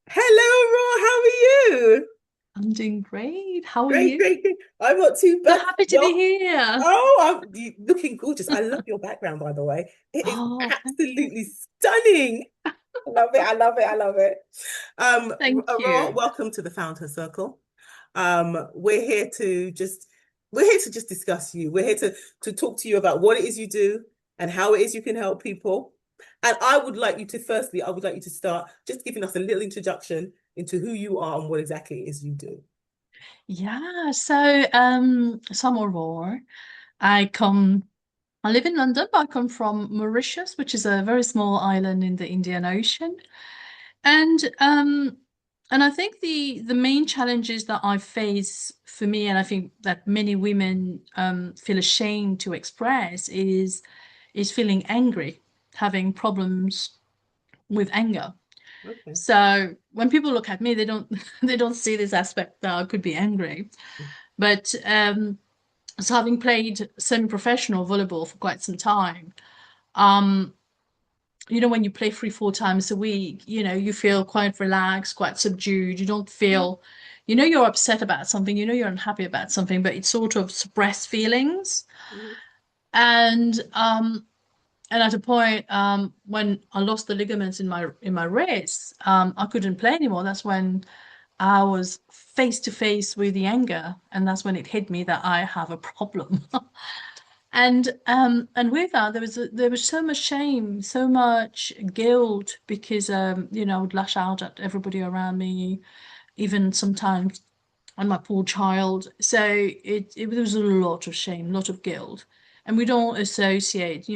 Hello, Raw. How are you? I'm doing great. How are Great, you? great, great. I'm not too So bad. happy to be Well, here. you looking gorgeous. I love your background, by the way. It is Oh, thank you. absolutely stunning. I love it. I love it. I love it. Thank Raw, you. welcome to the Founder Circle. We're here to just discuss you. We're here to talk to you about what it is you do and how it is you can help people. And I would like you to start just giving us a little introduction into who you are and what exactly it is you do. So I'm Aurora. I come I live in London, but I come from Mauritius, which is a very small island in the Indian Ocean. And um and I think the main challenges that I face for me, and I think that many women feel ashamed to express is feeling angry, having problems with anger. Okay. So when people look at me, they don't they don't see this aspect that I could be angry. But so having played semi-professional volleyball for quite some time, um, when you play 3, 4 times a week, you feel quite relaxed, quite subdued. You don't feel, you're upset about something, you're unhappy about something, but it's sort of suppressed feelings. Mhm. And and at a point when I lost the ligaments in my wrist, I couldn't play anymore. That's when I was face to face with the anger, and that's when it hit me that I have a problem. And with that, there was so much shame, so much guilt because I would lash out at everybody around me, even sometimes on my poor child. So it there was a lot of shame, a lot of guilt, and we don't associate,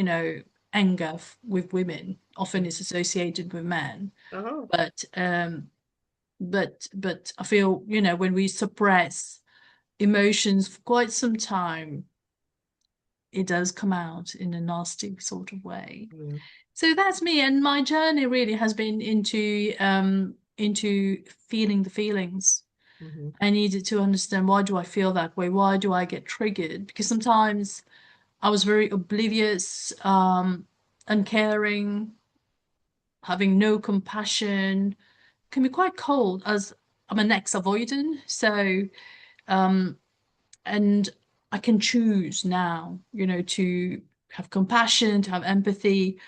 anger with women. Often it's associated with men, Oh. but I feel, when we suppress emotions for quite some time, it does come out in a nasty sort of way. Yeah. So that's me, and my journey really has been into feeling the feelings. Hmm. I needed to understand, why do I feel that way? Why do I get triggered? Because sometimes I was very oblivious, uncaring, having no compassion, can be quite cold, as I'm an ex-avoidant. So um and I can choose now, to have compassion, to have empathy,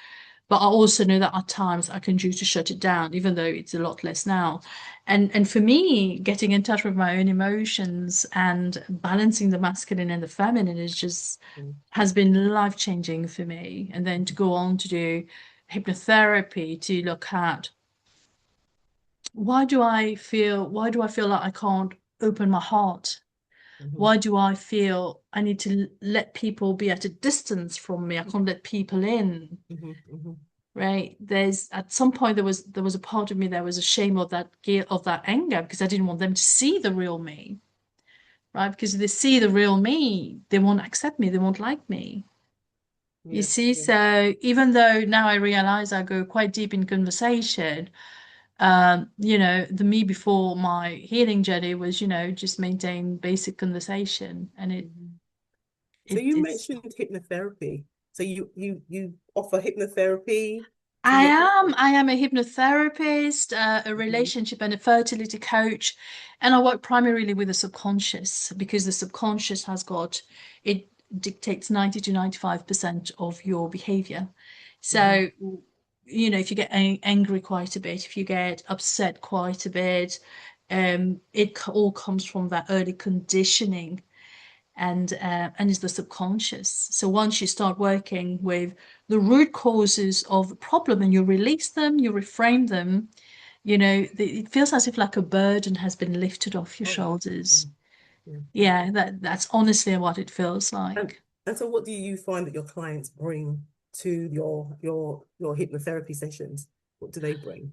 but I also know that at times I can choose to shut it down, even though it's a lot less now. And for me, getting in touch with my own emotions and balancing the masculine and the feminine is just has been life-changing for me. And then to go on to do hypnotherapy, to look at, why do I feel like I can't open my heart? Hmm. Why do I feel I need to let people be at a distance from me? I can't let people in, Hmm. Hmm. right? There's at some point there was a part of me that was ashamed of that guilt, of that anger, because I didn't want them to see the real me, right? Because if they see the real me, they won't accept me, they won't like me. You Yeah. see, Yeah. so even though now I realize I go quite deep in conversation, the me before my healing journey was, just maintain basic conversation, and it Mhm. So it you it's mentioned hypnotherapy. So you offer hypnotherapy to I your am. clients? I am a hypnotherapist, a Hmm. relationship and a fertility coach, and I work primarily with the subconscious, because the subconscious it dictates 90 to 95% of your behavior. Hmm. So, if you get angry quite a bit, if you get upset quite a bit, all comes from that early conditioning, and is the subconscious. So once you start working with the root causes of the problem and you release them, you reframe them, it feels as if like a burden has been lifted off your Oh, yeah. shoulders. Yeah. Yeah, that's honestly what it feels And like. and so what do you find that your clients bring to your hypnotherapy sessions? What do they bring?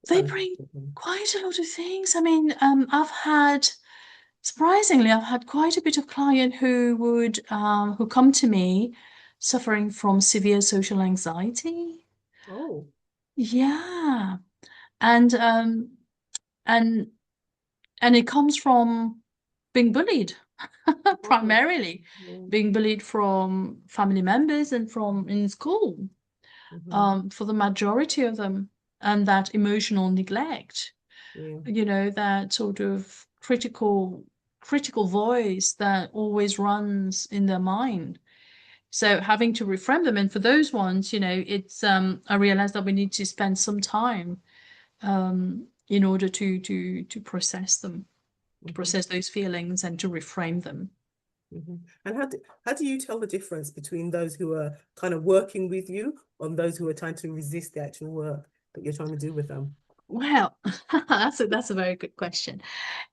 What They kind of bring things? quite a lot of things. I mean, surprisingly, I've had quite a bit of client who come to me suffering from severe social anxiety. Oh. Yeah. And and and it comes from being bullied, Oh. primarily Yeah. being bullied from family members and from in school, Hmm. for the majority of them, and that emotional neglect. Yeah. that sort of critical voice that always runs in their mind. So having to reframe them, and for those ones, it's I realized that we need to spend some time in order to process them, to Hmm. process those feelings and to reframe them. Hmm. And how do you tell the difference between those who are kind of working with you and those who are trying to resist the actual work that you're trying to do with them? Well, that's a very good question.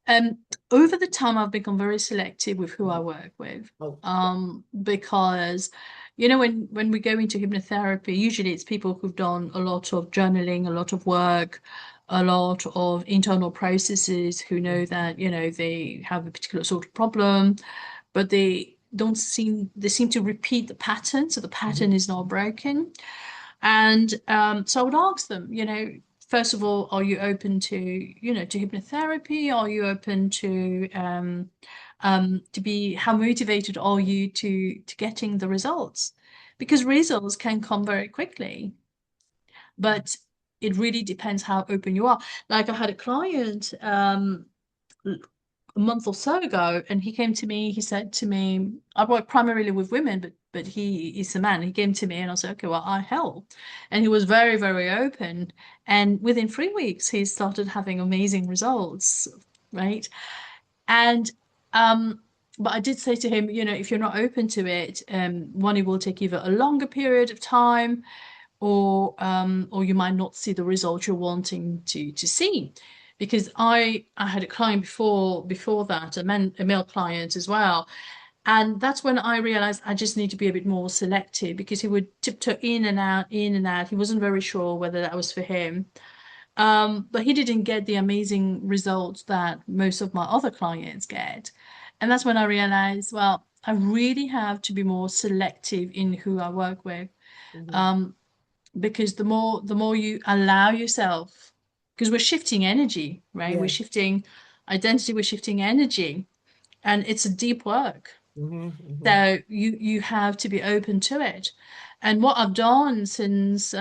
Um, Over the time, I've become very selective with who I Mhm. work with. Oh, Because when we go into hypnotherapy, usually it's people who've done a lot of journaling, a lot of work, a lot of internal processes, who yeah. know that they have a particular sort of problem, but they seem to repeat the pattern, so the pattern Hmm. is not broken. And so I would ask them, first of all, are you open to hypnotherapy? Are you open to be, how motivated are you to getting the results? Because results can come very quickly, but it really depends how open you are. Like I had a client a month or so ago, and he came to me. He said to me, "I work primarily with women, but he is a man." He came to me, and I said, "Okay, well, I help." And he was very, very open. And within 3 weeks, he started having amazing results, right? And but I did say to him, if you're not open to it, one, it will take either a longer period of time, or you might not see the result you're wanting to see. Because I had a client before that, a male client as well. And that's when I realized I just need to be a bit more selective, because he would tiptoe in and out, in and out. He wasn't very sure whether that was for him. But he didn't get the amazing results that most of my other clients get. And that's when I realized, well, I really have to be more selective in who I work with. Hmm. Um, because the more you allow yourself, because we're shifting energy, right? We're Yeah. shifting identity, we're shifting energy, and it's a deep work. Hmm. Hmm. So you have to be open to it. And what I've done since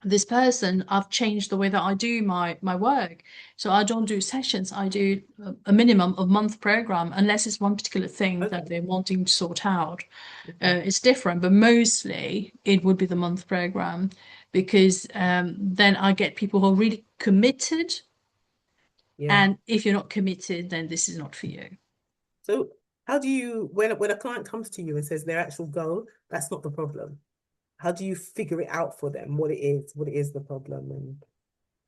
this person, I've changed the way that I do my work. So I don't do sessions. I do a minimum of month program, unless it's one particular thing that Okay. they're wanting to sort out. Okay. It's different, but mostly it would be the month program, because then I get people who are really committed. Yeah. And if you're not committed, then this is not for you. So how do you, when a client comes to you and says their actual goal, that's not the problem. How do you figure it out for them, what it is the problem? And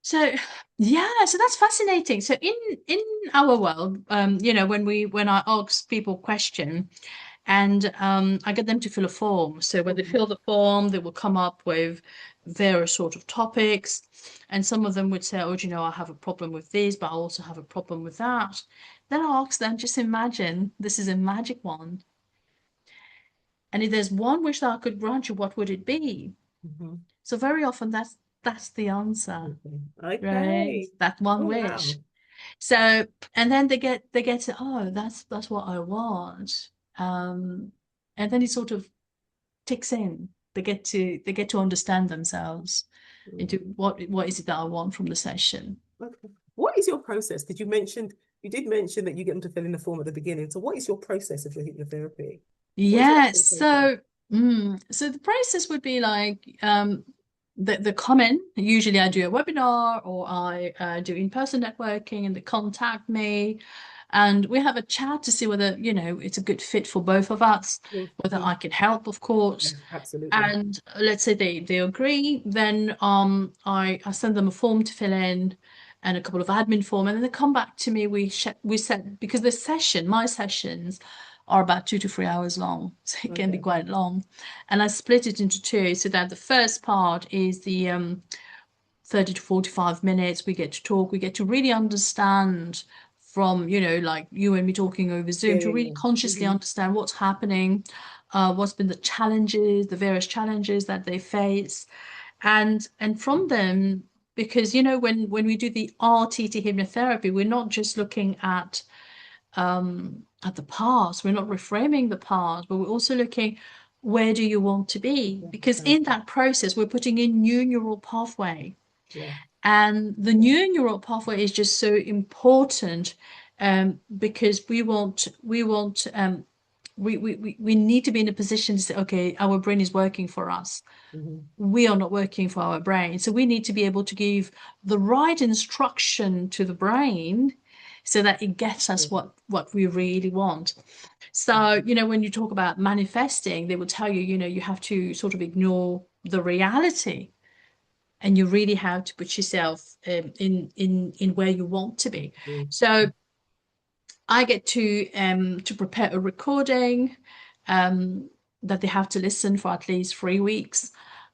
So yeah, so that's fascinating. So in our world, when I ask people question, and I get them to fill a form. So when they Mhm. fill the form, they will come up with various sort of topics, and some of them would say, "Oh, do you know, I have a problem with this, but I also have a problem with that." Then I ask them, just imagine this is a magic wand, and if there's one wish that I could grant you, what would it be? Mhm. So very often that's the answer, Okay. right? Okay. That one Oh wish. wow. So, and then they get to, oh, that's what I want. And then it sort of ticks in. They get to understand themselves into Mm. what is it that I want from the session. Okay. What is your process? Because you did mention that you get them to fill in the form at the beginning. So what is your process of your hypnotherapy? What is your Yes. actual process? So the process would be like the common. Usually, I do a webinar, or I do in-person networking, and they contact me, and we have a chat to see whether it's a good fit for both of us, whether Mhm. I can help, of course. Yes, absolutely. And let's say they agree, then I send them a form to fill in, and a couple of admin form, and then they come back to me. We set, because my sessions are about 2 to 3 hours long, so it can be Okay. quite long. And I split it into two, so that the first part is the 30 to 45 minutes. We get to talk, we get to really understand, from like you and me talking over Yeah, Zoom, to yeah, really yeah. consciously Hmm. understand what's happening, what's been the various challenges that they face. And from them, because when we do the RTT hypnotherapy, we're not just looking at the past, we're not reframing the past, but we're also looking, where do you want to be? Okay. Because in Thank you. that process, we're putting in new neural pathway. Yeah. And the new neural pathway is just so important, because we need to be in a position to say, okay, our brain is working for us. Hmm. We are not working for our brain. So we need to be able to give the right instruction to the brain so that it gets us what we really want. So, when you talk about manifesting, they will tell you, you have to sort of ignore the reality, and you really have to put yourself in where you want to be. Hmm. So I get to prepare a recording, um, that they have to listen for at least 3 weeks,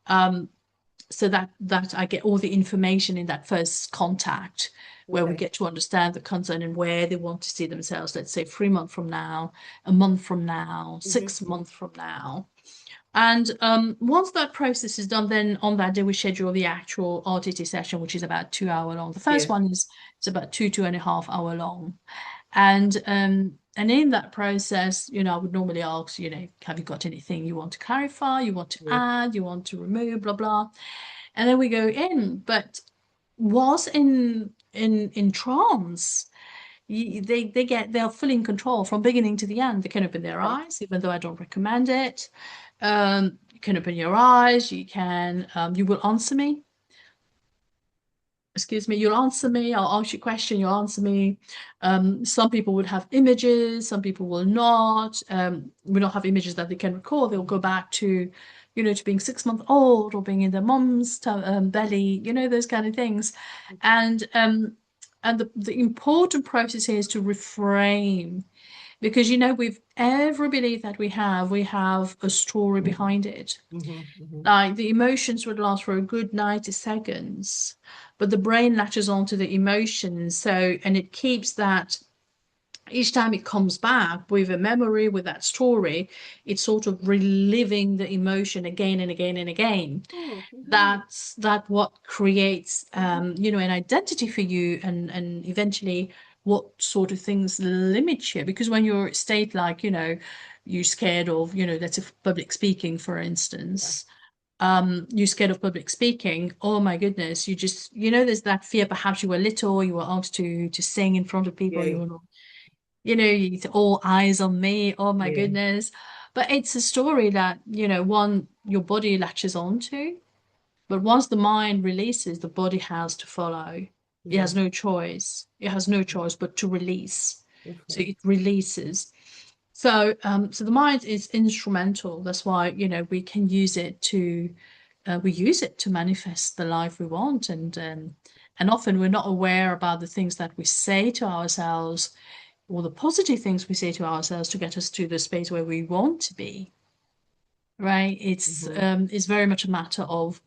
um, so that I get all the information in that first contact, where we Okay. get to understand the concern and where they want to see themselves. Let's say 3 months from now, a month from now, Hmm. 6 months from now. And once that process is done, then on that day we schedule the actual RTT session, which is about 2 hour long. The first Yeah. one is it's about 2.5 hour long. And in that process, I would normally ask, have you got anything you want to clarify, you want to Yeah. add, you want to remove, blah blah. And then we go in. But whilst in trance, they're fully in control from beginning to the end. They can open their Okay. eyes, even though I don't recommend it. You can open your eyes. You will answer me. Excuse me, you'll answer me. I'll ask you a question. You'll answer me. Some people would have images. Some people will not. We don't have images that they can recall. They'll go back to being 6 months old or being in their mom's belly. Those kind of things. And the important process here is to reframe, because with every belief that we have a story behind it. Hmm. Hmm. Like the emotions would last for a good 90 seconds, but the brain latches onto the emotions. So, and it keeps that each time it comes back with a memory, with that story, it's sort of reliving the emotion again and again and again. Hmm. That what creates an identity for you, and eventually what sort of things limit you. Because when you're at state, like you're scared of, let's say public speaking, for Yeah. instance. You're scared of public speaking. Oh my goodness, you just there's that fear. Perhaps you were little, you were asked to sing in front of people, Yeah. you were not, all eyes on me. Oh my Yeah. goodness. But it's a story that one, your body latches onto, but once the mind releases, the body has to follow. It has Hmm. no choice. It has no choice but to release. So Okay. it releases. So the mind is instrumental. That's why, we can use it to manifest the life we want. And often we're not aware about the things that we say to ourselves, or the positive things we say to ourselves to get us to the space where we want to be. Right? Hmm. It's very much a matter of,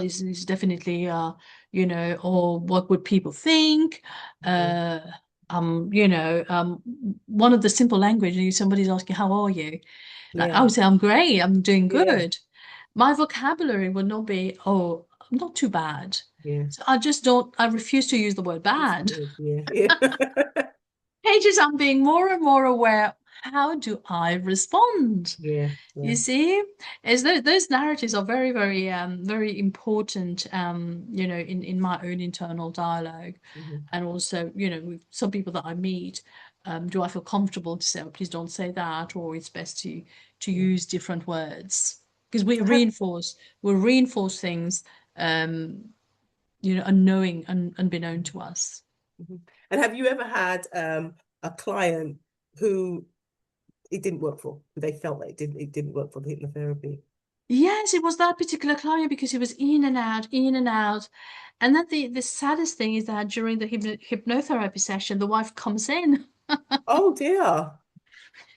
is definitely or what would people think. Hmm. uh one of the simple languages, somebody's asking how are you, like I Yeah. would say I'm great, I'm doing Yeah. good. My vocabulary would not be, oh, I'm not too bad. Yeah. So I refuse to use the word It's bad. good. Yeah. Yeah. Pages, I'm being more and more aware, how do I respond? Yeah. Yeah. You see, as those narratives are very, very, very important, in my own internal dialogue. Hmm. And also, with some people that I meet, do I feel comfortable to say, oh, please don't say that, or it's best to Yeah. use different words, because So have we reinforce things, unknowing, unbeknown Mhm. to us. Mhm. And have you ever had a client who it didn't work for? Who they felt like it didn't work for the hypnotherapy? Yes, it was that particular client, because he was in and out, in and out. And then the saddest thing is that during the hypnotherapy session, the wife comes in. Oh dear.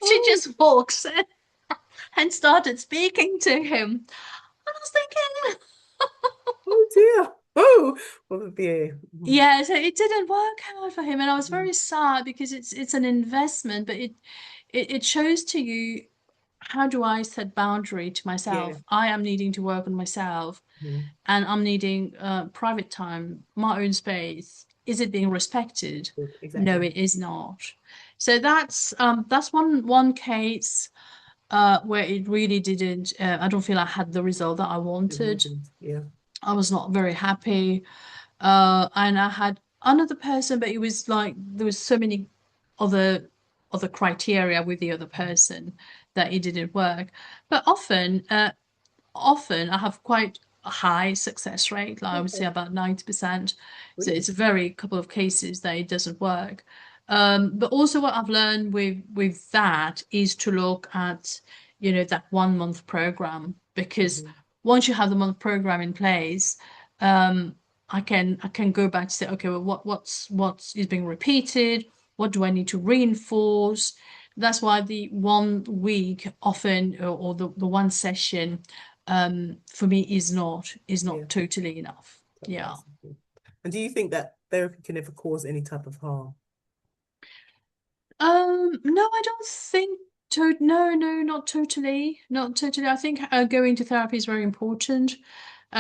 She Oh, just walks in and started speaking to him. And I was thinking, oh dear. Oh, what would be a yeah, so it didn't work out for him. And I was Mhm. very sad, because it's an investment, but it shows to you, how do I set boundary to Yeah. myself? I am needing to work on myself, Mhm. and I'm needing private time, my own space. Is it being respected? No, Exactly. it is not. So that's one case where it really didn't. I don't feel I had the result that I It wanted. wasn't. Yeah. I was not very happy. And I had another person, but it was like there was so many other other criteria with the other person that it didn't work. But often I have quite a high success rate, like I would say Okay, about 90%. So brilliant. it's a very couple of cases that it doesn't work. But also what I've learned with that is to look at, that 1 month program, because Hmm. once you have the month program in place, um, I can go back to say, okay, well, what's is being repeated? What do I need to reinforce? That's why the 1 week often, or the one session, for me is not Yeah, totally enough. that Yeah. works. And do you think that therapy can ever cause any type of harm? No, I don't think no, no, not totally. Not totally. I think going to therapy is very important,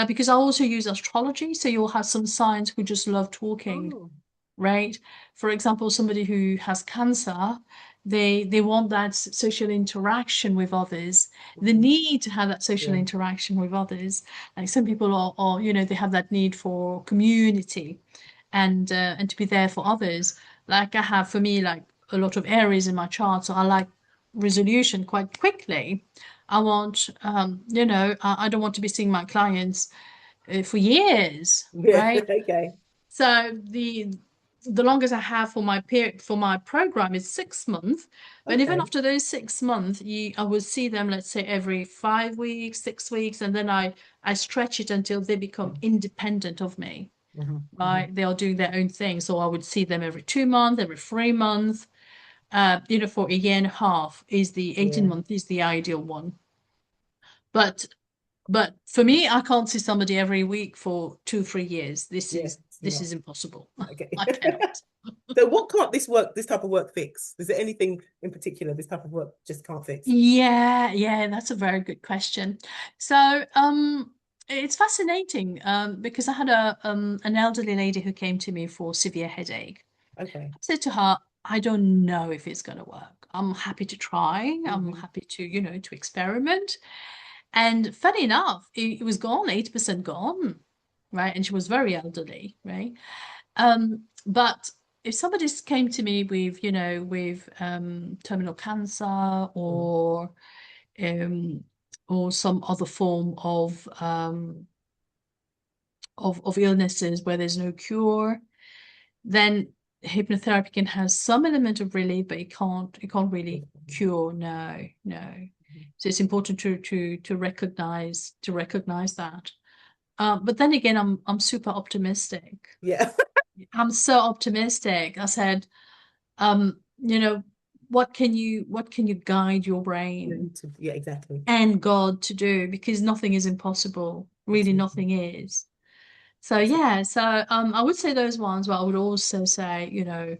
because I also use astrology. So you'll have some signs who just love talking, Oh, right? For example, somebody who has cancer, they want that social interaction with others. They mhm. need to have that social Yeah, interaction with others. Like some people are, they have that need for community, and to be there for others. Like I have, for me, like a lot of areas in my chart, so I like resolution quite quickly. I want, I don't want to be seeing my clients for years, yeah, right? okay. So the longest I have for my period for my program is 6 months. But even Okay. after those 6 months, I will see them, let's say, every 5 weeks, 6 weeks, and then I stretch it until they become independent of me. Hmm. Hmm. Right? They are doing their own thing. So I would see them every 2 months, every 3 months. For a year and a half is the 18 Yeah, month is the ideal one. But but for me, I can't see somebody every week for 2, 3 years. This yeah, is it's this not. is impossible. Okay. I cannot. So what can't this type of work fix? Is there anything in particular this type of work just can't fix? Yeah, yeah, that's a very good question. So, it's fascinating, because I had an elderly lady who came to me for severe headache. Okay. I said to her, I don't know if it's going to work. I'm happy to try. I'm Hmm. happy to experiment. And funny enough, it was gone, 80% gone, right? And she was very elderly, right? But if somebody came to me with terminal cancer, Hmm. um, or some other form of illnesses where there's no cure, then hypnotherapy can have some element of relief, but it can't really cure. No, no. So it's important to recognize that. But then again, I'm super optimistic. Yeah. I'm so optimistic. I said, um, you know, what can you guide your You brain need to, yeah, exactly. and God to do? Because nothing is impossible. Really, Absolutely. nothing is. So Absolutely. yeah, so I would say those ones, but I would also say,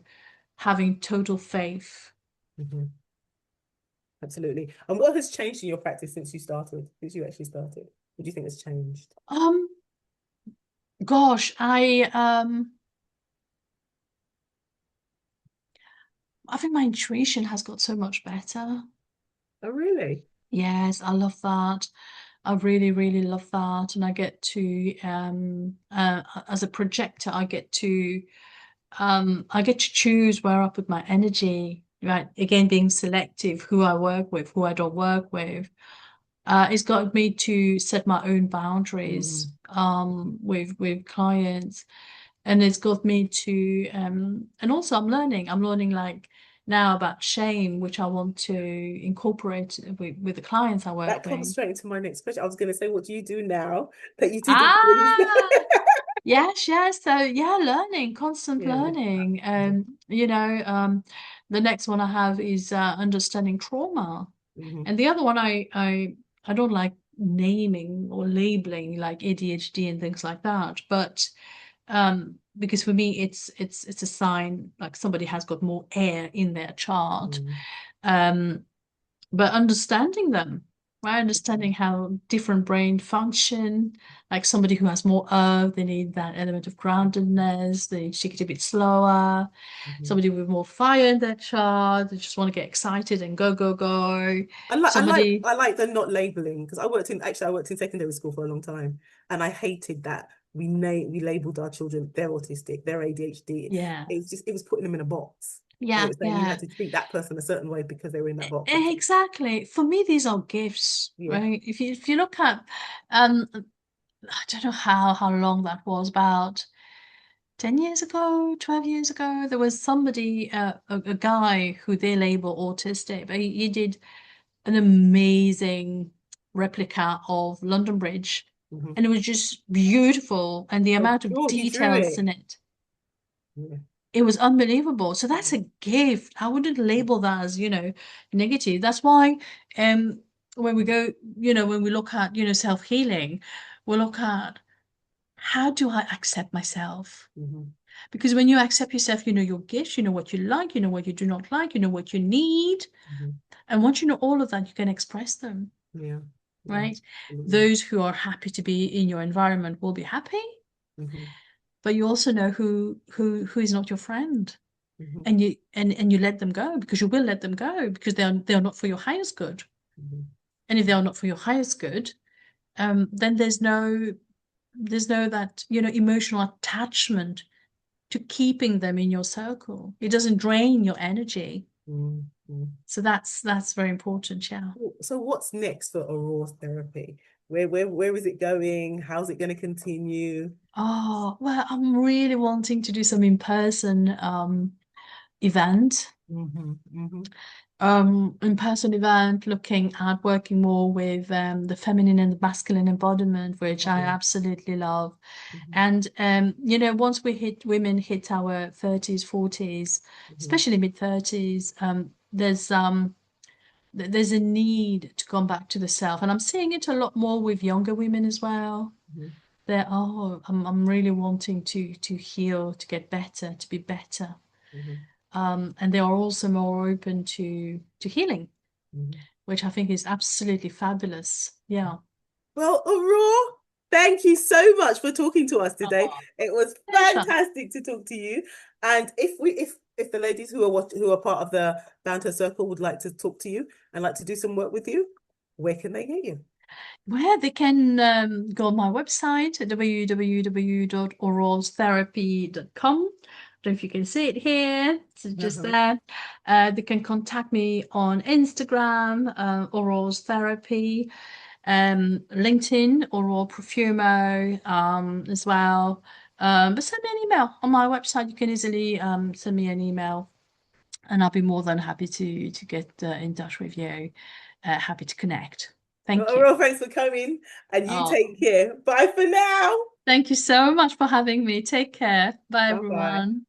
having total faith. Hmm. Absolutely. And what has changed in your practice since you actually started? What do you think has changed? Um, Gosh, I think my intuition has got so much better. Oh, really? Yes, I love that. I really, really love that. And I get to, as a projector, I get to choose where I put my energy, right? Again, being selective, who I work with, who I don't work with. It's got me to set my own boundaries, Hmm. with clients, and it's got me to, and also I'm learning like now about shame, which I want to incorporate with the clients I That work comes with. straight into my next question. I was going to say, what do you do now that you didn't before you Ah, started? yes, yes. So yeah, learning, constant Yeah. learning. The next one I have is understanding trauma. Hmm. And the other one I don't like naming or labeling like ADHD and things like that, but because for me it's a sign like somebody has got more air in their chart. Hmm. Um, but understanding them. right? Understanding how different brain function. Like somebody who has more earth, they need that element of groundedness. They take it a bit slower. Mhm. Somebody with more fire in their chart, they just want to get excited and go, go, go. Somebody, I like the not labeling because I worked in secondary school for a long time and I hated that we labeled our children they're autistic, they're ADHD. yeah, It was putting them in a box. And it yeah, was saying you yeah. had to treat that person a certain way because they were in that box. And so, Exactly. For me, these are gifts, yeah. right? If you look at I don't know how long that was, about 10 years ago, 12 years ago, there was somebody, a guy who they label autistic, but he did an amazing replica of London Bridge, Hmm. and it was just beautiful, and the Oh, amount of sure, he drew details in it. it, Yeah. it was unbelievable. So that's a gift. I wouldn't label that as, negative. That's why when we go, when we look at, self-healing, we look at how do I accept myself? Hmm. Because when you accept yourself, you know your gifts, you know what you like, you know what you do not like, you know what you need. Hmm. And once you know all of that, you can express them, Yeah. Yeah. right? Absolutely. Those who are happy to be in your environment will be happy, Hmm. but you also know who is not your friend. Hmm. And you let them go because you will let them go because they are not for your highest good. Hmm. And if they are not for your highest good, then there's no that emotional attachment to keeping them in your circle. It doesn't drain your energy. Hmm. So that's very important, yeah. So what's next for Aurora therapy? Where is it going? How's it going to continue? Oh, well, I'm really wanting to do some in-person event. Hmm. Hmm. In-person event looking at working more with the feminine and the masculine embodiment, which I Lovely. absolutely love. Hmm. And once women hit our 30s, 40s, Hmm. especially mid 30s, there's a need to come back to the self. And I'm seeing it a lot more with younger women as well. Hmm. I'm really wanting to heal, to get better, to be better. Hmm. And they are also more open to healing, Hmm. which I think is absolutely fabulous. Yeah. Well, Aurora, thank you so much for talking to us today. Oh, It was pleasure. fantastic to talk to you. And if the ladies who are part of the Banter Circle would like to talk to you and like to do some work with you, where can they get you? Well, they can go on my website, www.oralstherapy.com. I don't know if you can see it here. It's just Uh-huh. there. They can contact me on Instagram, Oral's Therapy, LinkedIn, Oral Profumo, as well. But send me an email on my website. You can easily send me an email, and I'll be more than happy to get in touch with you. Happy to connect. Well, Thank you. Aurora, thanks for coming and you Oh, take care. Bye for now. thank you so much for having me. Take care. Bye, Bye bye. everyone.